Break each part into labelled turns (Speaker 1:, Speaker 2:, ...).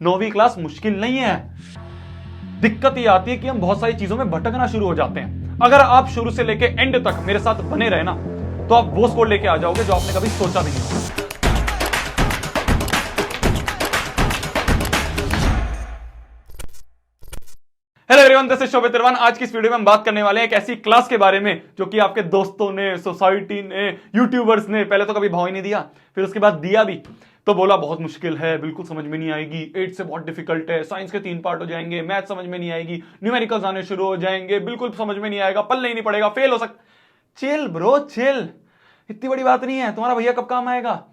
Speaker 1: 9वीं class मुश्किल नहीं है। दिक्कत ये आती है कि हम बहुत सारी चीजों में भटकना शुरू हो जाते हैं। अगर आप शुरू से लेके एंड तक मेरे साथ बने रहे ना, तो आप वो स्कोर लेके आ जाओगे जो आपने कभी सोचा भी नहीं। हेलो एवरीवन, दिस इज शोभित तिरवान। आज की इस वीडियो में हम बात करने वाले हैं एक ऐसी क्लास के बारे में जो कि आपके दोस्तों ने, सोसाइटी ने, यूट्यूबर्स ने पहले तो कभी भाव ही नहीं दिया, फिर उसके बाद दिया भी तो बोला बहुत मुश्किल है, बिल्कुल समझ में नहीं आएगी, 8 से बहुत डिफिकल्ट है, साइंस के 3 पार्ट हो जाएंगे, मैथ समझ में नहीं आएगी, न्यूमेरिकल्स आने शुरू हो जाएंगे, बिल्कुल समझ में नहीं आएगा, पल्ले ही नहीं पड़ेगा, फेल हो सकता। चिल ब्रो चिल, इतनी बड़ी बात नहीं है, तुम्हारा भैया कब काम आएगा।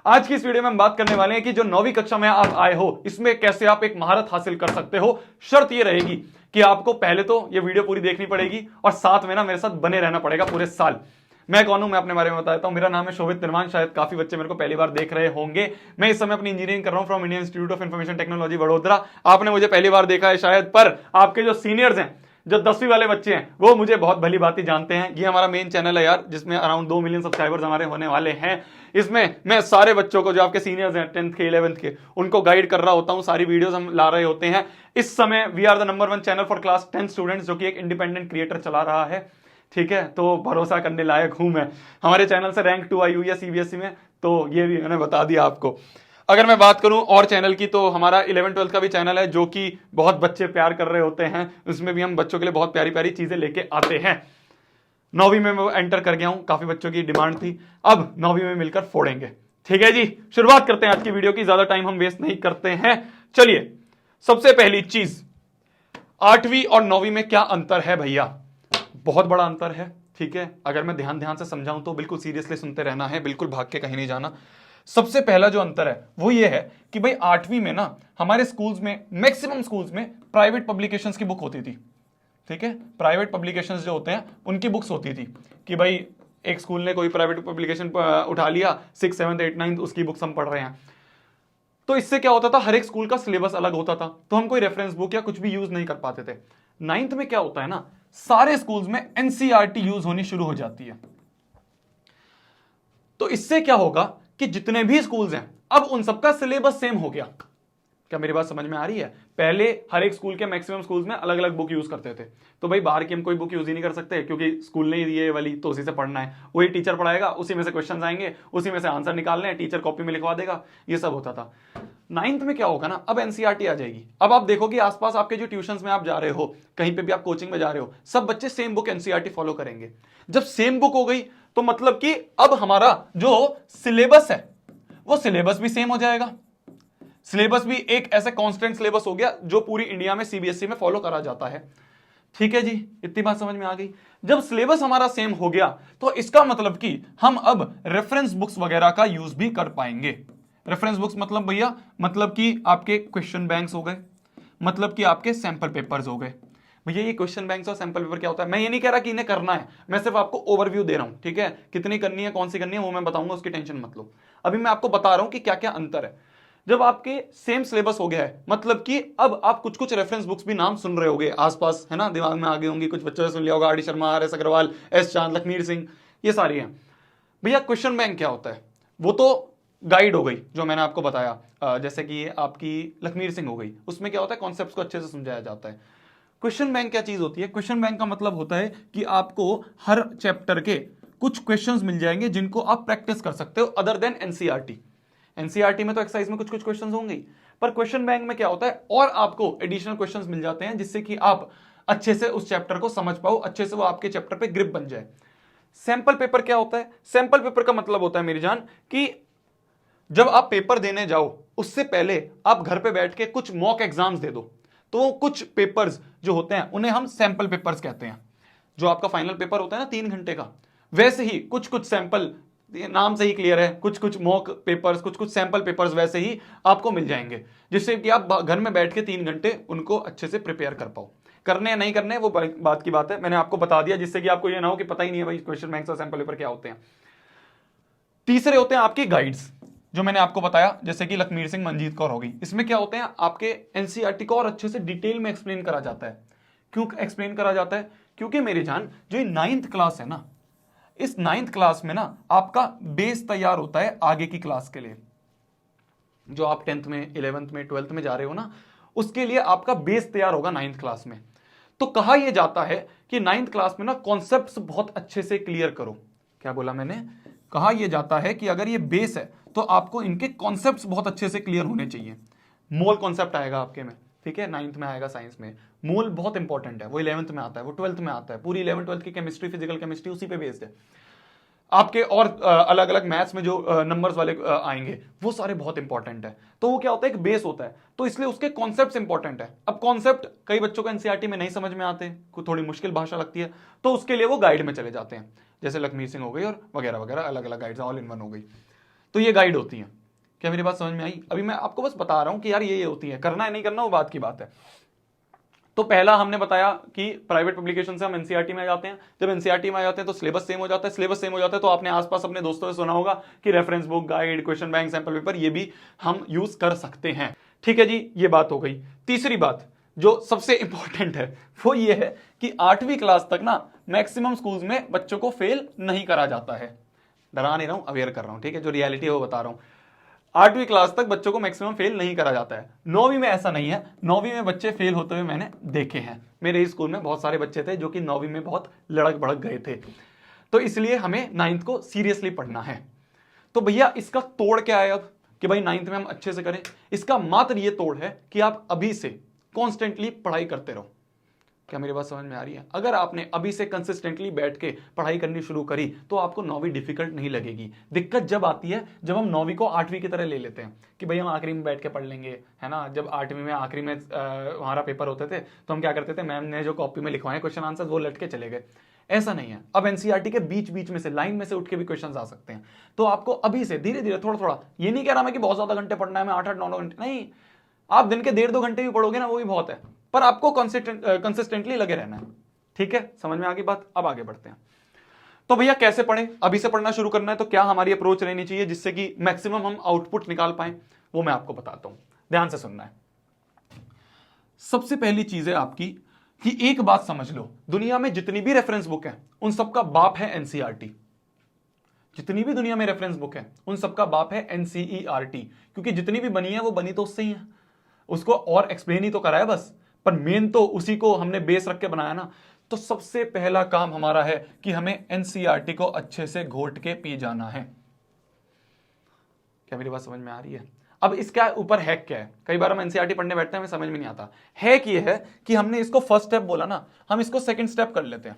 Speaker 1: आज की इस वीडियो में हम बात करने वाले हैं कि जो 9वीं कक्षा में आप आए हो, इसमें कैसे आप एक महारत हासिल कर सकते हो। शर्त यह रहेगी कि आपको पहले तो ये वीडियो पूरी देखनी पड़ेगी और साथ में ना मेरे साथ बने रहना पड़ेगा पूरे साल। मैं कौन हूं, मैं अपने बारे में बताता हूं। मेरा नाम है शोभित तिरवान। शायद काफी बच्चे मेरे को पहली बार देख रहे होंगे। मैं इस समय अपनी इंजीनियरिंग कर रहा हूं from Indian institute of information technology Vadodara. आपने मुझे पहली बार देखा है शायद, पर आपके जो सीनियर्स हैं, जो 10वीं वाले बच्चे हैं, वो मुझे बहुत भली भांति जानते हैं। ये हमारा मेन चैनल है यार, जिसमें अराउंड 2 मिलियन सब्सक्राइबर्स हमारे होने वाले हैं। इसमें मैं सारे बच्चों को, जो आपके सीनियर्स हैं 10th के 11th के, उनको गाइड कर रहा होता हूं। सारी वीडियोस हम ला रहे होते हैं। इस समय we are the number 1 channel for class 10 students, जो कि एक इंडिपेंडेंट क्रिएटर चला रहा है। ठीक है, तो भरोसा करने लायक हूं मैं। हमारे चैनल से रैंक 2 आई हुई है सीबीएसई में, तो ये भी मैंने बता दिया आपको। अगर मैं बात करूं और चैनल की, तो हमारा 11-12 का भी चैनल है, जो कि बहुत बच्चे प्यार कर रहे होते हैं। उसमें भी हम बच्चों के लिए बहुत प्यारी प्यारी चीजें लेके आते हैं। 9वीं में मैं एंटर कर गया हूं, काफी बच्चों की डिमांड थी, अब 9वीं में मिलकर फोड़ेंगे। ठीक है जी, शुरुआत करते हैं आज की वीडियो की। ज्यादा टाइम हम वेस्ट नहीं करते हैं। चलिए, सबसे पहली चीज, 8वीं और 9वीं में क्या अंतर है भैया। बहुत बड़ा अंतर है। ठीक है, अगर मैं ध्यान ध्यान से समझाऊं तो बिल्कुल सीरियसली सुनते रहना है, बिल्कुल भाग के कहीं नहीं जाना। सबसे पहला जो अंतर है वो ये है कि भाई 8वीं में ना हमारे स्कूल्स में, मैक्सिमम स्कूल्स में प्राइवेट पब्लिकेशंस की बुक होती थी। ठीक है, प्राइवेट पब्लिकेशंस जो होते हैं उनकी बुक्स होती थी कि भाई एक स्कूल ने कोई प्राइवेट पब्लिकेशन उठा लिया, 6, 7, 8, 9 उसकी बुक्स हम पढ़ रहे हैं। तो इससे क्या होता था, हर एक स्कूल का सिलेबस अलग होता था, तो हम कोई रेफरेंस बुक या कुछ भी यूज नहीं कर पाते थे। 9th में क्या होता है ना, सारे स्कूल्स में एनसीईआरटी यूज होनी शुरू हो जाती है। तो इससे क्या होगा कि जितने भी स्कूल्स हैं, अब उन सबका सिलेबस सेम हो गया। क्या मेरी बात समझ में आ रही है। पहले हर एक स्कूल के, मैक्सिमम स्कूल्स में अलग अलग बुक यूज करते थे। तो भाई बाहर की हम कोई बुक यूज ही नहीं कर सकते, क्योंकि स्कूल ने ही दिए वाली, तो उसी से पढ़ना है। वही टीचर पढ़ाएगा, उसी में से क्वेश्चन आएंगे, उसी में से आंसर निकालने हैं, टीचर कॉपी में लिखवा देगा। ये सब होता था। 9th में क्या होगा ना, अब एनसीईआरटी आ जाएगी। अब आप देखोगे आसपास आपके जो ट्यूशंस में आप जा रहे हो, कहीं पे भी आप कोचिंग में जा रहे हो, सब बच्चे सेम बुक एनसीईआरटी फॉलो करेंगे। जब सेम बुक हो गई तो मतलब कि अब हमारा जो सिलेबस है वो सिलेबस भी सेम हो जाएगा। सिलेबस भी एक ऐसा कांस्टेंट सिलेबस हो गया जो पूरी इंडिया में सीबीएसई में फॉलो करा जाता है। ठीक है जी, इतनी बात समझ में आ गई। जब सिलेबस हमारा सेम हो गया तो इसका मतलब कि हम अब रेफरेंस बुक्स वगैरह का यूज भी कर पाएंगे। रेफरेंस बुक्स मतलब भैया, मतलब कि आपके क्वेश्चन बैंक्स हो गए, मतलब कि आपके सैंपल पेपर्स हो गए। भैया ये क्वेश्चन बैंक्स और सैंपल पेपर क्या होता है, मैं ये नहीं कह रहा कि इन्हें करना है, मैं सिर्फ आपको ओवरव्यू दे रहा हूं। ठीक है, कितनी करनी है, कौन सी करनी है, वो मैं बताऊंगा, उसकी टेंशन मत लो। अभी मैं आपको बता रहा हूं कि क्या क्या अंतर है। जब आपके सेम सिलेबस हो गया है, मतलब कि अब आप कुछ कुछ रेफरेंस बुक्स भी नाम सुन रहे होंगे आसपास, है ना, दिमाग में आ गए होंगे, कुछ बच्चों ने सुन लिया होगा, R D Sharma, R S Agarwal, S Chand, Lakhmir Singh, ये सारी हैं। भैया क्वेश्चन बैंक क्या होता है, वो तो गाइड हो गई जो मैंने आपको बताया। जैसे कि आपकी लखमीर सिंह हो गई, उसमें क्या होता है, कॉन्सेप्ट्स को अच्छे से समझाया जाता है। क्वेश्चन बैंक क्या चीज होती है, क्वेश्चन बैंक का मतलब होता है कि आपको हर चैप्टर के कुछ क्वेश्चंस मिल जाएंगे जिनको आप प्रैक्टिस कर सकते हो, अदर देन एनसीईआरटी। एनसीईआरटी में तो एक्सरसाइज में कुछ कुछ क्वेश्चंस होंगे, पर क्वेश्चन बैंक में क्या होता है, और आपको एडिशनल क्वेश्चंस मिल जाते हैं जिससे कि आप अच्छे से उस चैप्टर को समझ पाओ, अच्छे से वो आपके चैप्टर पे ग्रिप बन जाए। सैंपल पेपर क्या होता है, सैंपल पेपर का मतलब होता है मेरी जान कि जब आप पेपर देने जाओ उससे पहले आप घर पे बैठ के कुछ मॉक एग्जाम्स दे दो। तो कुछ पेपर्स जो होते हैं उन्हें हम सैंपल पेपर्स कहते हैं। जो आपका फाइनल पेपर होता है ना 3 घंटे का, वैसे ही कुछ कुछ सैंपल, नाम से ही क्लियर है, कुछ कुछ मॉक पेपर्स, कुछ कुछ सैंपल पेपर्स वैसे ही आपको मिल जाएंगे, जिससे कि आप घर में बैठ के 3 घंटे उनको अच्छे से प्रिपेयर कर पाओ। करने या नहीं करने वो बात की बात है, मैंने आपको बता दिया, जिससे कि आपको ये ना हो कि पता ही नहीं है भाई क्वेश्चन बैंक और सैंपल पेपर क्या होते हैं। तीसरे होते हैं आपके गाइड्स, जो मैंने आपको बताया, जैसे कि लखमीर सिंह, मंजीत कौर हो गई। इसमें क्या होते हैं, आपके एनसीईआरटी को और अच्छे से डिटेल में एक्सप्लेन करा जाता है। क्यों एक्सप्लेन करा जाता है, क्योंकि मेरी जान जो 9th क्लास है ना, इस 9th क्लास में ना आपका बेस तैयार होता है आगे की क्लास के लिए। जो आप 10th में, 11th में, 12th में जा रहे हो ना, उसके लिए आपका बेस तैयार होगा 9th क्लास में। तो कहा यह जाता है कि 9th क्लास में ना कॉन्सेप्ट्स बहुत अच्छे से क्लियर करो। क्या बोला मैंने? कहा यह जाता है कि अगर ये बेस है तो आपको इनके कॉन्सेप्ट्स बहुत अच्छे से क्लियर होने चाहिए। मोल कॉन्सेप्ट आएगा आपके में, ठीक है, 9th में आएगा साइंस में। मोल बहुत इंपॉर्टेंट है, वो 11th में आता है, वो 12th में आता है। पूरी 11th 12th की केमिस्ट्री, फिजिकल केमिस्ट्री उसी पे बेस्ड है। आपके और अलग अलग मैथ्स में जो नंबर्स वाले आएंगे वो सारे बहुत इंपॉर्टेंट है। तो वो क्या होता है, एक बेस होता है, तो इसलिए उसके कॉन्सेप्ट्स इंपॉर्टेंट है। अब कॉन्सेप्ट कई बच्चों को एनसीईआरटी में नहीं समझ में आते, को थोड़ी मुश्किल भाषा लगती है, तो उसके लिए वो गाइड में चले जाते हैं, जैसे लखमीर सिंह हो गई और वगैरह वगैरह, अलग अलग गाइड्स, ऑल इन वन हो गई। तो ये गाइड होती है। क्या मेरी बात समझ में आई? अभी मैं आपको बस बता रहा हूं कि यार ये होती है, करना है नहीं करना वो बात की बात है। तो पहला हमने बताया कि प्राइवेट पब्लिकेशन से हम एनसीईआरटी में आ जाते हैं। जब एनसीईआरटी में आ जाते हैं तो सिलेबस सेम हो जाता है। सिलेबस सेम हो जाता है तो आपने आसपास अपने दोस्तों से सुना होगा कि reference book, guide, question bank, sample paper, ये भी हम यूज कर सकते हैं। ठीक है जी, ये बात हो गई। तीसरी बात जो सबसे इंपॉर्टेंट है वो ये है कि 8वीं क्लास तक ना मैक्सिमम स्कूल्स में बच्चों को फेल नहीं करा जाता है। डरा नहीं रहा हूं, अवेयर कर रहा हूं, ठीक है, जो रियलिटी है वो बता रहा हूं। 8वीं क्लास तक बच्चों को मैक्सिमम फेल नहीं करा जाता है। 9वीं में ऐसा नहीं है। 9वीं में बच्चे फेल होते हुए मैंने देखे हैं। मेरे स्कूल में बहुत सारे बच्चे थे जो कि 9वीं में बहुत लड़क भड़क गए थे। तो इसलिए हमें 9th को सीरियसली पढ़ना है। तो भैया इसका तोड़ क्या है अब कि भाई 9th में हम अच्छे से करें? इसका मात्र ये तोड़ है कि आप अभी से कॉन्स्टेंटली पढ़ाई करते रहो। क्या मेरी बात समझ में आ रही है? अगर आपने अभी से कंसिस्टेंटली बैठ के पढ़ाई करनी शुरू करी तो आपको 9वीं डिफिकल्ट नहीं लगेगी। दिक्कत जब आती है जब हम 9वीं को 8वीं की तरह ले लेते हैं कि भाई हम आखिरी में बैठ के पढ़ लेंगे, है ना। जब 8वीं में आखिरी में हमारा पेपर होते थे तो हम क्या करते थे, मैम ने जो कॉपी में लिखवाए क्वेश्चन आंसर वो लट के चले गए। ऐसा नहीं है। अब एनसीईआरटी के बीच बीच में से, लाइन में से उठ के भी क्वेश्चंस आ सकते हैं। तो आपको अभी से धीरे धीरे थोड़ा थोड़ा, ये नहीं कह रहा मैं कि बहुत ज्यादा घंटे पढ़ना है, मैं 8-8 9 घंटे नहीं, आप दिन के 1.5-2 घंटे भी पढ़ोगे ना वो भी बहुत है, पर आपको कंसिस्टेंटली लगे रहना है। ठीक है, समझ में आ गई बात? अब आगे बढ़ते हैं। तो भैया कैसे पढ़ें? अभी से पढ़ना शुरू करना है तो क्या हमारी अप्रोच रहनी चाहिए जिससे कि मैक्सिमम हम आउटपुट निकाल पाए, वो मैं आपको बताता हूं, ध्यान से सुनना है। सबसे पहली चीज है आपकी कि एक बात समझ लो, दुनिया में जितनी भी रेफरेंस बुक है उन सबका बाप है एनसीईआरटी। जितनी भी दुनिया में रेफरेंस बुक है उन सबका बाप है एनसीईआरटी, क्योंकि जितनी भी बनी है वो बनी तो उससे ही है, उसको और एक्सप्लेन ही तो कराया बस, पर मेन तो उसी को हमने बेस रख के बनाया ना। तो सबसे पहला काम हमारा है कि हमें एनसीईआरटी को अच्छे से घोट के पी जाना है। क्या मेरी बात समझ में आ रही है? अब इसका ऊपर हैक क्या है? कई बार हम एनसीईआरटी पढ़ने बैठते हैं, हमें समझ में नहीं आता। हैक ये है कि हमने इसको फर्स्ट स्टेप बोला ना, हम इसको सेकंड स्टेप कर लेते हैं।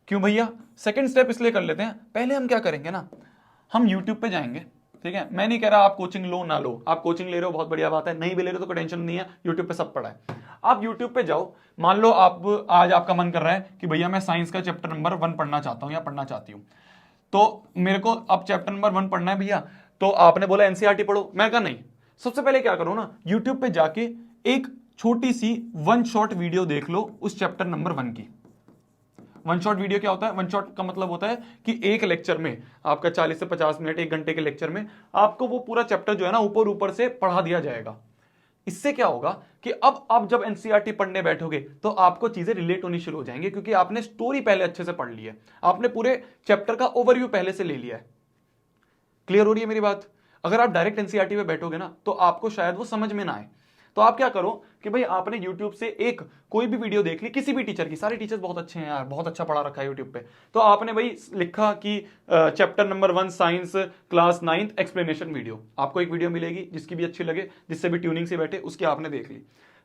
Speaker 1: क्यों भैया सेकंड स्टेप इसलिए कर लेते हैं? पहले हम क्या करेंगे ना, हम यूट्यूब पे जाएंगे, ठीक है। मैं नहीं कह रहा आप कोचिंग लो ना लो, आप कोचिंग ले रहे हो बहुत बढ़िया बात है, नहीं भी ले रहे हो तो कोई टेंशन नहीं है, यूट्यूब पे सब पढ़ा है। आप यूट्यूब पे जाओ, मान लो आप आज आपका मन कर रहा है कि भैया मैं साइंस का चैप्टर नंबर 1 पढ़ना चाहता हूं या पढ़ना चाहती हूं, तो मेरे को अब चैप्टर नंबर 1 पढ़ना है भैया। तो आपने बोला एनसीईआरटी पढ़ो, मैं कहा नहीं, सबसे पहले क्या करो ना, यूट्यूब पे जाके एक छोटी सी 1 शॉट वीडियो देख लो उस चैप्टर नंबर 1 की। 1 शॉट वीडियो क्या होता है? 1 शॉट का मतलब होता है कि एक लेक्चर में आपका 40 से 50 मिनट, 1 घंटे के लेक्चर में आपको वो पूरा चैप्टर जो है ना ऊपर ऊपर से पढ़ा दिया जाएगा। इससे क्या होगा कि अब आप जब एनसीईआरटी पढ़ने बैठोगे तो आपको चीजें रिलेट होनी शुरू हो जाएंगी, क्योंकि आपने स्टोरी पहले अच्छे से पढ़ ली है, आपने पूरे चैप्टर का ओवरव्यू पहले से ले लिया है। क्लियर हो रही है मेरी बात? अगर आप डायरेक्ट एनसीईआरटी पे बैठोगे ना तो आपको शायद वो समझ में ना आए। तो आप क्या करो कि भाई आपने YouTube से एक कोई भी वीडियो देख ली किसी भी टीचर की, सारे टीचर्स बहुत अच्छे हैं यार, बहुत अच्छा पढ़ा रखा है YouTube पे, तो आपने भाई लिखा कि chapter number 1 science class 9th explanation video, आपको एक वीडियो मिलेगी जिसकी भी अच्छी लगे, जिससे भी ट्यूनिंग से बैठे, उसकी आपने देख ली।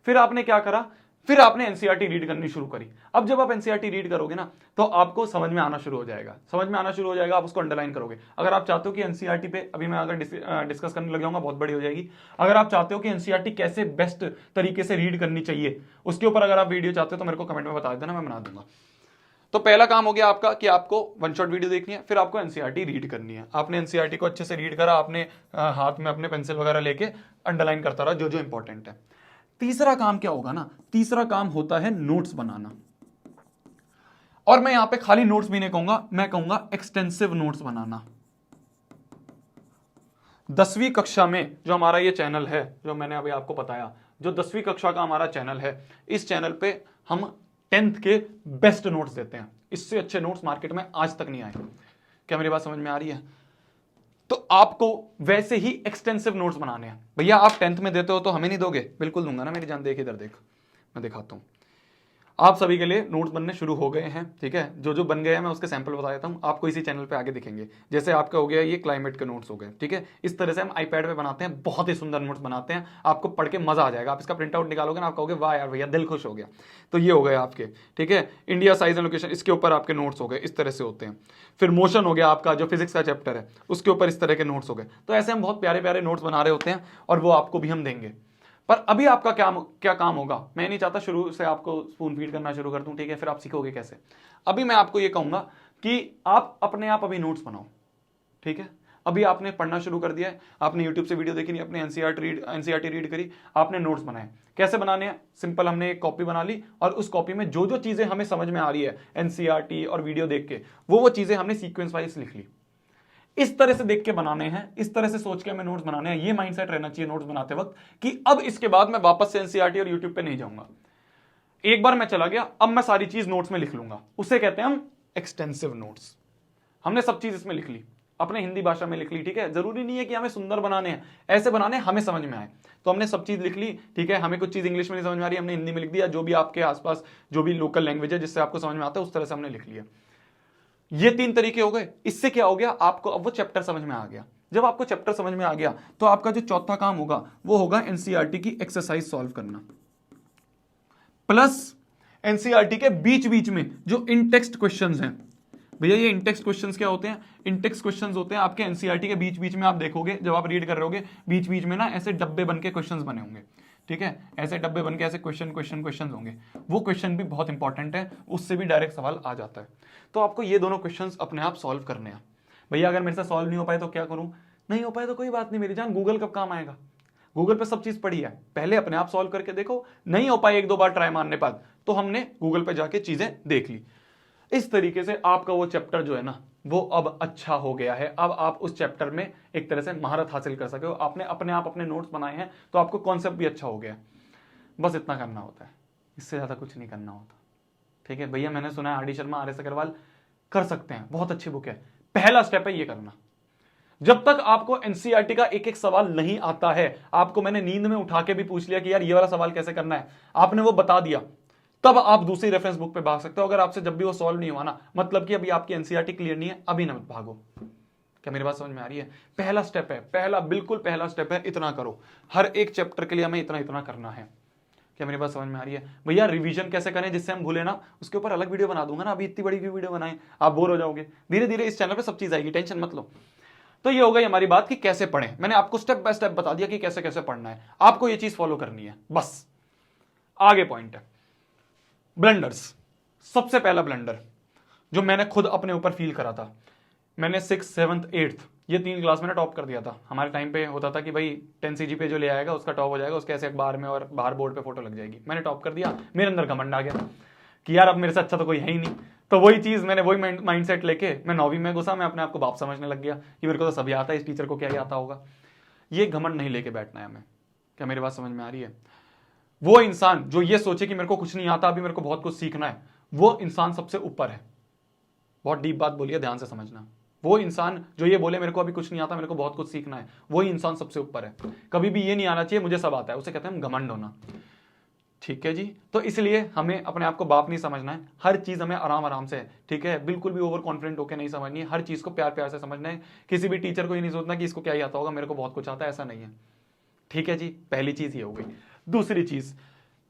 Speaker 1: फिर आपने क्या करा, फिर आपने एनसीईआरटी रीड करनी शुरू करी। अब जब आप एनसीईआरटी रीड करोगे ना तो आपको समझ में आना शुरू हो जाएगा, समझ में आना शुरू हो जाएगा, आप उसको अंडरलाइन करोगे। अगर आप चाहते हो कि एनसीईआरटी पे अभी मैं अगर डिस्कस करने लग जाऊंगा बहुत बड़ी हो जाएगी, अगर आप चाहते हो कि एनसीईआरटी कैसे बेस्ट तरीके से रीड करनी चाहिए उसके ऊपर अगर आप वीडियो चाहते हो तो मेरे को कमेंट में बता देना, मैं बना दूंगा। तो पहला काम हो गया आपका कि आपको 1 शॉट वीडियो देखनी है, फिर आपको एनसीईआरटी रीड करनी है। आपने एनसीईआरटी को अच्छे से रीड करा, आपने हाथ में अपने पेंसिल वगैरह लेके अंडरलाइन करता रहा जो जो इंपॉर्टेंट है। तीसरा काम क्या होगा ना, तीसरा काम होता है नोट्स बनाना। और मैं यहां पे खाली नोट्स भी नहीं कहूंगा, मैं कहूंगा एक्सटेंसिव नोट्स बनाना। 10वीं कक्षा में जो हमारा ये चैनल है, जो मैंने अभी आपको बताया, जो 10वीं कक्षा का हमारा चैनल है, इस चैनल पे हम 10th के बेस्ट नोट्स देते हैं। इससे अच्छे नोट्स मार्केट में आज तक नहीं आए। क्या मेरी बात समझ में आ रही है? तो आपको वैसे ही एक्सटेंसिव नोट्स बनाने हैं। भैया आप 10th में देते हो तो हमें नहीं दोगे? बिल्कुल दूंगा ना मेरी जान। देख इधर देख, मैं दिखाता हूं। आप सभी के लिए नोट्स बनने शुरू हो गए हैं, ठीक है। जो जो बन गए हैं मैं उसके सैंपल बता देता हूं आपको, इसी चैनल पे आगे दिखेंगे। जैसे आपका हो गया ये क्लाइमेट के नोट्स हो गए, ठीक है। इस तरह से हम आईपैड पे बनाते हैं, बहुत ही सुंदर नोट्स बनाते हैं, आपको पढ़ के मजा आ जाएगा। आप इसका प्रिंट आउट निकालोगे ना, आप कहोगे वाह यार भैया दिल खुश हो गया। तो ये हो गए आपके, ठीक है। इंडिया साइज एंड लोकेशन, इसके ऊपर आपके नोट्स हो गए, इस तरह से होते हैं। फिर मोशन हो गया आपका, जो फिजिक्स का चैप्टर है उसके ऊपर इस तरह के नोट्स हो गए। तो ऐसे हम बहुत प्यारे प्यारे नोट्स बना रहे होते हैं और वो आपको भी हम देंगे। पर अभी आपका क्या काम होगा, मैं नहीं चाहता शुरू से आपको स्पून फीड करना शुरू कर दूं, ठीक है, फिर आप सीखोगे कैसे। अभी मैं आपको ये कहूंगा कि आप अपने आप अभी नोट्स बनाओ, ठीक है। अभी आपने पढ़ना शुरू कर दिया है, आपने यूट्यूब से वीडियो देखी नहीं, अपने एनसीईआरटी रीड करी, आपने नोट्स बनाए। कैसे बनाने हैं? सिंपल, हमने एक कॉपी बना ली और उस कॉपी में जो जो चीजें हमें समझ में आ रही है एनसीईआरटी और वीडियो देख के, वो चीजें हमने सीक्वेंस वाइज लिख ली। इस तरह से देख के बनाने हैं, इस तरह से सोच के हमें नोट्स बनाने हैं। ये माइंडसेट रहना चाहिए नोट्स बनाते वक्त कि अब इसके बाद मैं वापस से एनसीईआरटी और यूट्यूब पे नहीं जाऊंगा। एक बार मैं चला गया, अब मैं सारी चीज नोट्स में लिख लूंगा। उसे कहते हैं हम एक्सटेंसिव नोट्स। हमने सब चीज इसमें लिख ली, अपने हिंदी भाषा में लिख ली, ठीक है। जरूरी नहीं है कि हमें सुंदर बनाने हैं, ऐसे बनाने हमें समझ में आए। तो हमने सब चीज लिख ली, ठीक है। हमें कुछ चीज इंग्लिश में नहीं समझ में आ रही, हमने हिंदी में लिख दिया। जो भी आपके आसपास जो भी लोकल लैंग्वेज है जिससे आपको समझ में आता है उस तरह से हमने लिख लिया। ये 3 तरीके हो गए। इससे क्या हो गया, आपको अब वो चैप्टर समझ में आ गया। जब आपको चैप्टर समझ में आ गया तो आपका जो चौथा काम होगा वो होगा एनसीईआरटी की एक्सरसाइज सॉल्व करना, प्लस एनसीईआरटी के बीच बीच में जो इन टेक्स्ट क्वेश्चंस हैं। भैया ये इन टेक्स्ट क्वेश्चंस क्या होते हैं? इन टेक्स्ट क्वेश्चंस होते हैं आपके एनसीईआरटी के बीच बीच में, आप देखोगे जब आप रीड कर रहे होगे बीच बीच में ना ऐसे डब्बे बन के क्वेश्चंस बने होंगे, ठीक है। ऐसे डब्बे बन के ऐसे क्वेश्चन होंगे। वो क्वेश्चन भी बहुत इंपॉर्टेंट है, उससे भी डायरेक्ट सवाल आ जाता है। तो आपको ये दोनों क्वेश्चंस अपने आप सॉल्व करने हैं। भैया अगर मेरे से सॉल्व नहीं हो पाए तो क्या करूं? नहीं हो पाए तो कोई बात नहीं मेरी जान, गूगल कब काम आएगा? गूगल पे सब चीज पड़ी है, पहले अपने आप सॉल्व करके देखो। नहीं हो पाए 1-2 बार ट्राई मारने बाद तो हमने गूगल पे जाके चीजें देख ली। इस तरीके से आपका वो चैप्टर जो है ना वो अब अच्छा हो गया है। अब आप उस चैप्टर में एक तरह से महारत हासिल कर सके हो। आपने अपने आप अपने नोट्स बनाए हैं तो आपको कॉन्सेप्ट भी अच्छा हो गया। बस इतना करना होता है, इससे ज्यादा कुछ नहीं करना होता, ठीक है। भैया मैंने सुना है R D Sharma, R S Agarwal कर सकते हैं, बहुत अच्छी बुक है। पहला स्टेप है ये करना। जब तक आपको एनसीईआरटी का एक एक सवाल नहीं आता है, आपको मैंने नींद में उठा के भी पूछ लिया कि यार ये वाला सवाल कैसे करना है, आपने वो बता दिया, तब आप दूसरी रेफरेंस बुक पे भाग सकते हो। अगर आपसे जब भी वो सॉल्व नहीं हुआ ना, मतलब कि अभी आपकी एनसीईआरटी क्लियर नहीं है, अभी ना मत भागो। क्या मेरी बात समझ में आ रही है? पहला स्टेप है, बिल्कुल पहला स्टेप है, इतना करो। हर एक चैप्टर के लिए हमें इतना इतना करना है। क्या मेरी बात समझ में आ रही है? भैया रिवीजन कैसे करें जिससे हम भूले ना, उसके ऊपर अलग वीडियो बना दूंगा ना। अभी इतनी बड़ी वीडियो बनाए, आप बोर हो जाओगे। धीरे धीरे इस चैनल पे सब चीज आएगी, टेंशन मत लो। तो ये हो गई हमारी बात कि कैसे पढ़ें। मैंने आपको स्टेप बाय स्टेप बता दिया कि कैसे कैसे पढ़ना है, आपको ये चीज फॉलो करनी है बस। आगे पॉइंट है ब्लंडर्स। सबसे पहला ब्लंडर जो मैंने खुद अपने ऊपर फील करा था, मैंने 6th 7th 8th ये 3 क्लास में टॉप कर दिया था। हमारे टाइम पे होता था कि भाई 10 CG पे जो ले आएगा उसका टॉप हो जाएगा, उसके ऐसे अखबार में और बाहर बोर्ड पे फोटो लग जाएगी। मैंने टॉप कर दिया, मेरे अंदर घमंड आ गया कि यार अब मेरे से अच्छा तो कोई है ही नहीं। तो वही चीज मैंने वही माइंडसेट लेके मैं 9वीं में घुसा, मैं अपने आप को बाप समझने लग गया कि मेरे को तो सभी आता है, इस टीचर को क्या ही आता होगा। ये घमंड नहीं लेके बैठना है हमें। क्या मेरी बात समझ में आ रही है? वो इंसान जो ये सोचे कि मेरे को कुछ नहीं आता, अभी मेरे को बहुत कुछ सीखना है, वो इंसान सबसे ऊपर है। बहुत डीप बात बोलिए, ध्यान से समझना। वो इंसान जो ये बोले मेरे को अभी कुछ नहीं आता, मेरे को बहुत कुछ सीखना है, वही इंसान सबसे ऊपर है। कभी भी ये नहीं आना चाहिए मुझे सब आता है, उसे कहते हैं घमंड होना, ठीक है जी। तो इसलिए हमें अपने आप को बाप नहीं समझना है, हर चीज हमें आराम आराम से, ठीक है, बिल्कुल भी ओवर कॉन्फिडेंट होकर नहीं समझनी है। हर चीज को प्यार प्यार से समझना है। किसी भी टीचर को ये नहीं सोचना कि इसको क्या ही आता होगा, मेरे को बहुत कुछ आता है, ऐसा नहीं है, ठीक है जी। पहली चीज ये हो गई। दूसरी चीज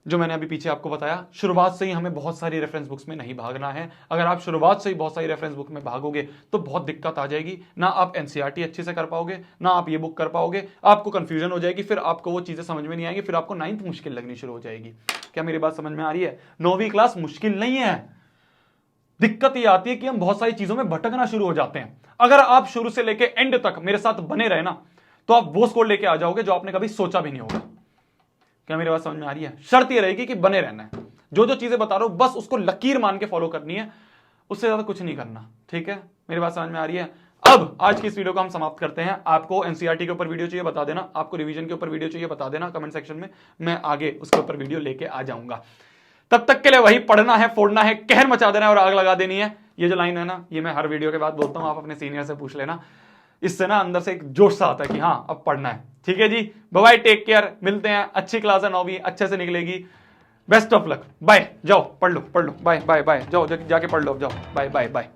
Speaker 1: जो मैंने अभी पीछे आपको बताया, शुरुआत से ही हमें बहुत सारी रेफरेंस बुक्स में नहीं भागना है। अगर आप शुरुआत से ही बहुत सारी रेफरेंस बुक में भागोगे तो बहुत दिक्कत आ जाएगी। ना आप एनसीईआरटी अच्छे से कर पाओगे, ना आप ये बुक कर पाओगे, आपको कंफ्यूजन हो जाएगी, फिर आपको वो चीजें समझ में नहीं आएंगी, फिर आपको 9th मुश्किल लगनी शुरू हो जाएगी। क्या मेरी बात समझ में आ रही है? 9वीं क्लास मुश्किल नहीं है, दिक्कत ये आती है कि हम बहुत सारी चीजों में भटकना शुरू हो जाते हैं। अगर आप शुरू से लेके एंड तक मेरे साथ बने रहे ना, तो आप वो स्कोर लेके आ जाओगे जो आपने कभी सोचा भी नहीं होगा। क्या मेरी बात समझ में आ रही है? शर्त ये रहेगी कि बने रहना है, जो जो चीजें बता रहा हूं बस उसको लकीर मान के फॉलो करनी है, उससे ज्यादा कुछ नहीं करना, ठीक है। मेरी बात समझ में आ रही है? अब आज की इस वीडियो को हम समाप्त करते हैं। आपको एनसीईआरटी के ऊपर वीडियो चाहिए बता देना, आपको रिवीजन के ऊपर वीडियो चाहिए बता देना कमेंट सेक्शन में, मैं आगे उसके ऊपर वीडियो लेके आ जाऊंगा। तब तक के लिए वही पढ़ना है, फोड़ना है, कहर मचा देना है और आग लगा देनी है। ये जो लाइन है ना, ये मैं हर वीडियो के बाद बोलता हूं, आप अपने सीनियर से पूछ लेना। इससे ना अंदर से एक जोश सा आता है कि हाँ अब पढ़ना है। ठीक है जी, बाय बाय, टेक केयर, मिलते हैं। अच्छी क्लास है 9वीं, अच्छे से निकलेगी। Best of luck, bye. जाओ पढ़ लो, बाय बाय बाय, जाओ जाके पढ़ लो, जाओ, बाय बाय बाय।